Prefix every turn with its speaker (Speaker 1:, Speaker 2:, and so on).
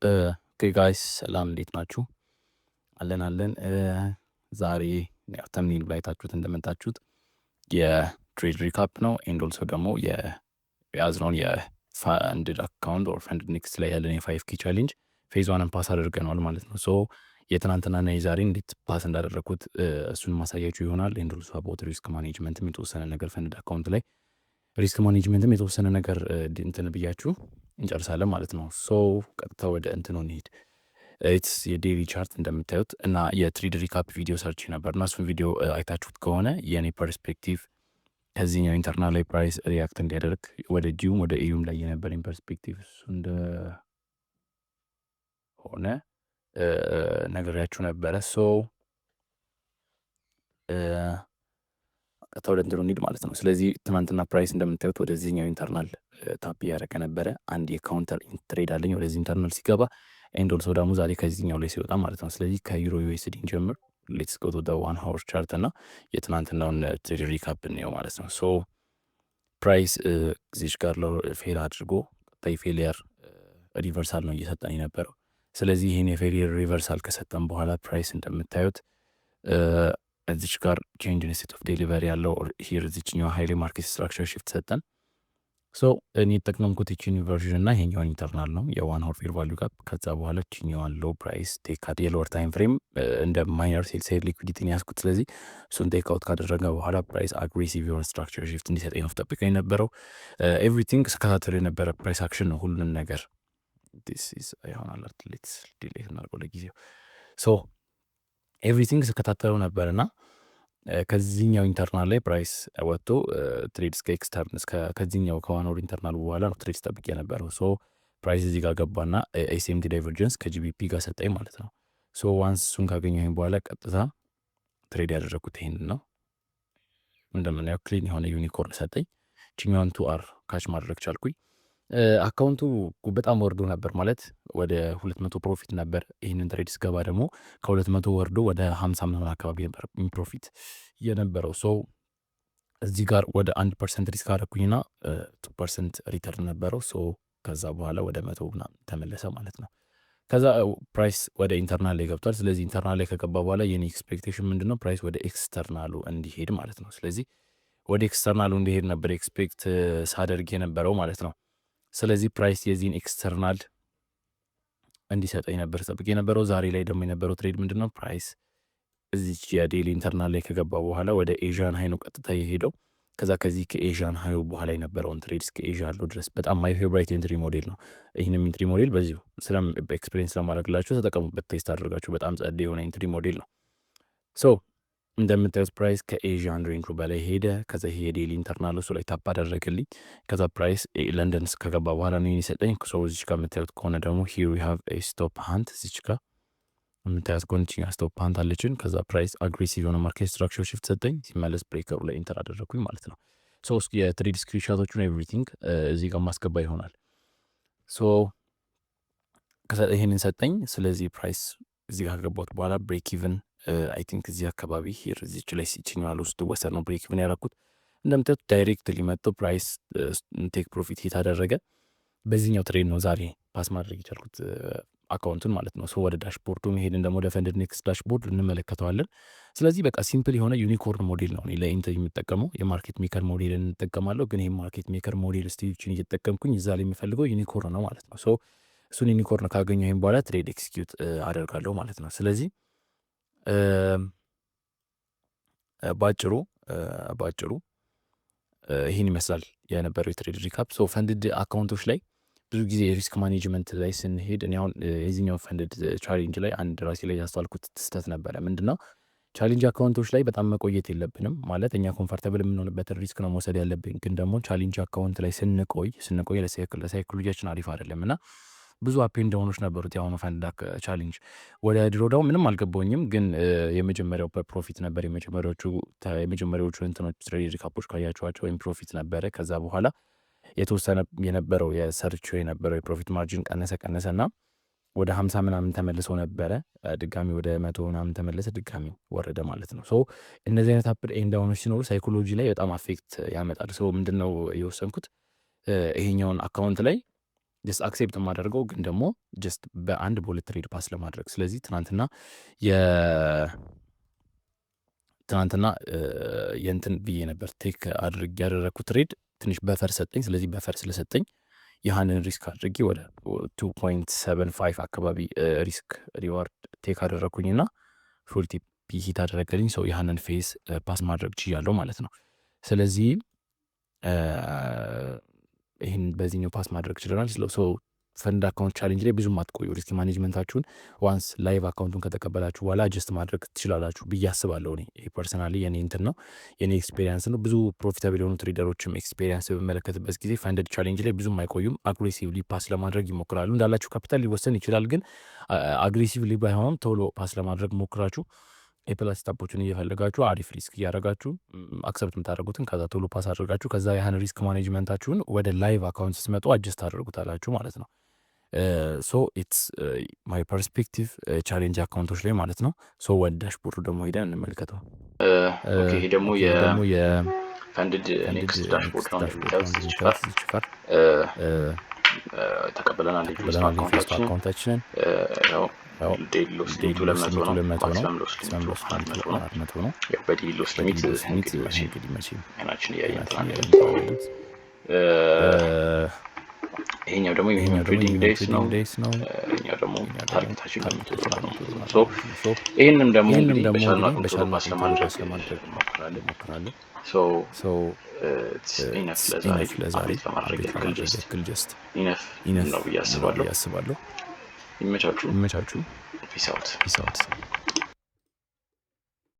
Speaker 1: ኦኬ ጋይስ ሰላም እንዴት ናችሁ? አለን ዛሬ ያው ተምኔል ላይ አይታችሁት እንደመጣችሁት የትሬድ ሪካፕ ነው ኤንድ ኦልሶ ደግሞ የያዝነውን የፋንድድ አካውንት ኦር ፈንድ ኔክስት ላይ ያለን የፋይቭ ኪ ቻሌንጅ ፌዝ ዋንን ፓስ አድርገነዋል ማለት ነው። ሶ የትናንትናና የዛሬ እንዴት ፓስ እንዳደረግኩት እሱን ማሳያችሁ ይሆናል። ኤንድ ኦልሶ አባውት ሪስክ ማኔጅመንትም የተወሰነ ነገር ፈንድ አካውንት ላይ ሪስክ ማኔጅመንትም የተወሰነ ነገር እንትን ብያችሁ እንጨርሳለን ማለት ነው። ሶ ቀጥታ ወደ እንትኑ እንሂድ። ኢትስ የዴይሊ ቻርት እንደምታዩት እና የትሬድ ሪካፕ ቪዲዮ ሰርች ነበር እና እሱን ቪዲዮ አይታችሁት ከሆነ የእኔ ፐርስፔክቲቭ ከዚህኛው ኢንተርናል ፕራይስ ሪያክት እንዲያደርግ ወደ ጂውም ወደ ኤዩም ላይ የነበረኝ ፐርስፔክቲቭ እሱ እንደሆነ ነግሬያችሁ ነበረ። ሶ ቀጥታ ወደ እንትኑ እንሂድ ማለት ነው። ስለዚህ ትናንትና ፕራይስ እንደምታዩት ወደዚህኛው ኢንተርናል ታፕ እያደረገ ነበረ። አንድ የካውንተር ትሬድ አለኝ ወደዚህ ኢንተርናል ሲገባ ኤንድ ኦልሶ ደግሞ ዛሬ ከዚህኛው ላይ ሲወጣ ማለት ነው። ስለዚህ ከዩሮ ዩኤስዲን ጀምር ሌትስ ጎ ቱ ዋን ሀወር ቻርት እና የትናንትናውን ትሬድ ሪካፕ እንየው ማለት ነው። ሶ ፕራይስ ዚች ጋር ፌል አድርጎ ቀጣይ ፌሊየር ሪቨርሳል ነው እየሰጠን የነበረው። ስለዚህ ይህን የፌሊየር ሪቨርሳል ከሰጠን በኋላ ፕራይስ እንደምታዩት እዚች ጋር ቼንጅ ኢን ስቴት ኦፍ ዴሊቨሪ ያለው ሂር እዚችኛው ሃይሊ ማርኬት ስትራክቸር ሽፍት ሰጠን። ሶ እኔ የተጠቀምኩት ይችን ቨርዥን እና ይሄኛውን ኢንተርናል ነው የዋን ሆር ፌር ቫሉ ጋፕ። ከዛ በኋላ ችኛዋን ሎው ፕራይስ ቴክ የሎወር ታይም ፍሬም እንደ ማይነር ሴል ሳይድ ሊኩዲቲን ያስኩት። ስለዚህ እሱን ቴክ አውት ካደረገ በኋላ ፕራይስ አግሬሲቭ የሆነ ስትራክቸር ሽፍት እንዲሰጠኝ ነው ጠብቀ የነበረው። ኤቭሪቲንግ ስከታተል የነበረ ፕራይስ አክሽን ነው ሁሉንም ነገር ይሆናል ዲሌት እናድርገው ለጊዜው። ሶ ኤቭሪቲንግ ስከታተለው ነበር እና ከዚህኛው ኢንተርናል ላይ ፕራይስ ወጥቶ ትሬድ እስከ ኤክስተርን ከዚህኛው ከዋን ወር ኢንተርናል በኋላ ነው ትሬድ ጠብቄ የነበረው። ሶ ፕራይስ እዚህ ጋር ገባና ኤስኤምቲ ዳይቨርጀንስ ከጂቢፒ ጋር ሰጠኝ ማለት ነው። ሶ ዋንስ እሱን ካገኘሁኝ በኋላ ቀጥታ ትሬድ ያደረግኩት ይሄንን ነው። እንደምናየው ክሊን የሆነ ዩኒኮርን ሰጠኝ። ችኛውን ቱ አር ካች ማድረግ ቻልኩኝ። አካውንቱ በጣም ወርዶ ነበር ማለት ወደ 200 ፕሮፊት ነበር። ይህንን ትሬድ ስገባ ደግሞ ከ200 ወርዶ ወደ 50 ምናምን አካባቢ ነበር ፕሮፊት የነበረው። ሶ እዚህ ጋር ወደ 1% ሪስክ አደረኩኝና 2% ሪተርን ነበረው። ሶ ከዛ በኋላ ወደ 100 ምናምን ተመለሰ ማለት ነው። ከዛ ፕራይስ ወደ ኢንተርናል ላይ ገብቷል። ስለዚህ ኢንተርናል ላይ ከገባ በኋላ የኔ ኤክስፔክቴሽን ምንድነው? ፕራይስ ወደ ኤክስተርናሉ እንዲሄድ ማለት ነው። ስለዚህ ወደ ኤክስተርናሉ እንዲሄድ ነበር ኤክስፔክት ሳደርግ የነበረው ማለት ነው። ስለዚህ ፕራይስ የዚህን ኤክስተርናል እንዲሰጠኝ ነበር ጠብቄ የነበረው። ዛሬ ላይ ደግሞ የነበረው ትሬድ ምንድነው? ፕራይስ እዚች የዴሊ ኢንተርናል ላይ ከገባ በኋላ ወደ ኤዥያን ሀይ ነው ቀጥታ የሄደው። ከዛ ከዚህ ከኤዥያን ሀዩ በኋላ የነበረውን ትሬድ እስከ ኤዥያ ያለው ድረስ በጣም ማይ ፌቨራይት ኤንትሪ ሞዴል ነው። ይህንም ኤንትሪ ሞዴል በዚሁ ኤክስፔሪንስ ለማድረግላችሁ ተጠቀሙበት፣ ቴስት አድርጋችሁ። በጣም ጸድ የሆነ ኤንትሪ ሞዴል ነው። ሶ እንደምታዩት ፕራይስ ከኤዥያን ሬንጁ በላይ ሄደ። ከዛ ይሄ የዴሊ ኢንተርናል እሱ ላይ ታፕ አደረግልኝ። ከዛ ፕራይስ ለንደን ከገባ በኋላ ነው የሰጠኝ። ሰው እዚች ጋር የምታዩት ከሆነ ደግሞ ሂር ዊ ሃቭ ስቶፕ ሀንት እዚች ጋር የምታያት ጎንችኛ ስቶፕ ሀንት አለችን። ከዛ ፕራይስ አግሬሲቭ የሆነ ማርኬት ስትራክቸር ሽፍት ሰጠኝ። ሲመለስ ብሬከሩ ላይ ኢንተር አደረግኩኝ ማለት ነው። ሶ የትሬድ ስክሪንሻቶቹን ኤቭሪቲንግ እዚህ ጋር ማስገባ ይሆናል። ሶ ይህንን ሰጠኝ። ስለዚህ ፕራይስ እዚህ ጋር ከገባት በኋላ ብሬክ ኢቨን አይ ቲንክ እዚህ አካባቢ ሂር እዚች ላይ ሲችኛል ውስጥ ወሰድ ነው ብሬክ ኢቨን ያደረኩት። እንደምታዩት ዳይሬክት ሊመጣው ፕራይስ ቴክ ፕሮፊት ሂት አደረገ። በዚህኛው ትሬድ ነው ዛሬ ፓስ ማድረግ የቻልኩት አካውንቱን ማለት ነው። ሶ ወደ ዳሽቦርዱ መሄድን ደግሞ ወደ ፈንድ ኔክስት ዳሽቦርድ እንመለከተዋለን። ስለዚህ በቃ ሲምፕል የሆነ ዩኒኮርን ሞዴል ነው ለኢንተር የምጠቀመው። የማርኬት ሜከር ሞዴልን እንጠቀማለሁ፣ ግን ይህ ማርኬት ሜከር ሞዴል ስቴጆችን እየተጠቀምኩኝ እዛ ላይ የሚፈልገው ዩኒኮርን ነው ማለት ነው። ሶ እሱን ዩኒኮርን ካገኘሁኝ በኋላ ትሬድ ኤክስኪዩት አደርጋለሁ ማለት ነው። ስለዚህ ባጭሩ ይህን ይመስላል የነበረው የትሬድ ሪካፕ። ሶ ፈንድድ አካውንቶች ላይ ብዙ ጊዜ የሪስክ ማኔጅመንት ላይ ስንሄድ እኔ አሁን የዚህኛው ፈንድድ ቻሌንጅ ላይ አንድ ራሴ ላይ ያስተዋልኩት ስህተት ነበረ። ምንድነው? ቻሌንጅ አካውንቶች ላይ በጣም መቆየት የለብንም ማለት እኛ ኮምፈርተብል የምንሆንበትን ሪስክ ነው መውሰድ ያለብን። ግን ደግሞ ቻሌንጅ አካውንት ላይ ስንቆይ ለሳይኮሎጂያችን አሪፍ አይደለም እና ብዙ አፔን ዳውኖች ነበሩት የአሁኑ ፈንድ ቻሌንጅ። ወደ ድሮ ዳው ምንም አልገባኝም፣ ግን የመጀመሪያው ፕሮፊት ነበር። የመጀመሪያዎቹ እንትኖች ትሬድ ሪካፖች ካያቸዋቸው ወይም ፕሮፊት ነበረ። ከዛ በኋላ የተወሰነ የነበረው የሰርች የነበረው የፕሮፊት ማርጂን ቀነሰ እና ወደ 50 ምናምን ተመልሶ ነበረ። ድጋሚ ወደ 100 ምናምን ተመለሰ፣ ድጋሚ ወረደ ማለት ነው። ሶ እነዚህ አይነት አፕ ኤንድ ዳውኖች ሲኖሩ ሳይኮሎጂ ላይ በጣም አፌክት ያመጣል። ሶ ምንድነው የወሰንኩት? ይሄኛውን አካውንት ላይ ጀስት አክሴፕት የማደርገው ግን ደግሞ ጀስት በአንድ በሁለት ትሬድ ፓስ ለማድረግ። ስለዚህ ትናንትና የእንትን ብዬ ነበር ቴክ አድርግ ያደረግኩት ትሬድ ትንሽ በፈር ሰጠኝ። ስለዚህ በፈር ስለሰጠኝ ያህንን ሪስክ አድርጌ ወደ 2.75 አካባቢ ሪስክ ሪዋርድ ቴክ አደረግኩኝና ፉል ቲፒ ሂት አደረገልኝ። ሰው ያህንን ፌስ ፓስ ማድረግ ችያለሁ ማለት ነው። ስለዚህ ይህን በዚህኛው ፓስ ማድረግ ችለናል። ሰው ፈንድ አካውንት ቻሌንጅ ላይ ብዙም አትቆዩ። ሪስክ ማኔጅመንታችሁን ዋንስ ላይቭ አካውንቱን ከተቀበላችሁ በኋላ አጀስት ማድረግ ትችላላችሁ ብዬ አስባለሁ። እኔ ፐርሰናሊ የኔ እንትን ነው የኔ ኤክስፔሪንስ ነው። ብዙ ፕሮፊታብል የሆኑ ትሬደሮችም ኤክስፔሪንስ በመለከትበት ጊዜ ፈንድድ ቻሌንጅ ላይ ብዙም አይቆዩም። አግሬሲቭሊ ፓስ ለማድረግ ይሞክራሉ። እንዳላችሁ ካፒታል ሊወሰን ይችላል፣ ግን አግሬሲቭሊ ባይሆንም ቶሎ ፓስ ለማድረግ ሞክራችሁ የፕላስ ስታፖችን እየፈለጋችሁ አሪፍ ሪስክ እያደረጋችሁ አክሰፕት የምታደርጉትን ከዛ ቶሎ ፓስ አድርጋችሁ ከዛ ያህን ሪስክ ማኔጅመንታችሁን ወደ ላይቭ አካውንት ስትመጡ አጀስት አድርጉታላችሁ ማለት ነው። ሶ ኢትስ ማይ ፐርስፔክቲቭ ቻሌንጅ አካውንቶች ላይ ማለት ነው። ሶ ወደ ዳሽቦርዱ ደግሞ ሄደን እንመልከተው።
Speaker 2: ይሄ ደግሞ የፈንድድ ኔክስት ዳሽቦርድ ነው። እንደሚታዩት ተቀበለናል አካውንታችንን ዴይሊ ሎስ ሊሚቱ 200 ነው። ማክሲመም ሎስ ሊሚቱ 400 ነው። በዴይሊ ሎስ ሊሚት እንግዲህ መቼም አይናችን እያየን ትናንት ይሄኛው ደግሞ ትሬዲንግ ዴይስ ነው። ይሄኛው ደግሞ ታርጌታችን ነው። ሶ ይሄንም ደግሞ በቻልነው አቅም ፓስ ለማድረግ እንሞክራለን። ሶ ኢነፍ ለዛሬ ለማድረግ ያክል ጀስት ኢነፍ ነው ብዬ አስባለሁ። ይመቻችሁ። ፒስ አውት።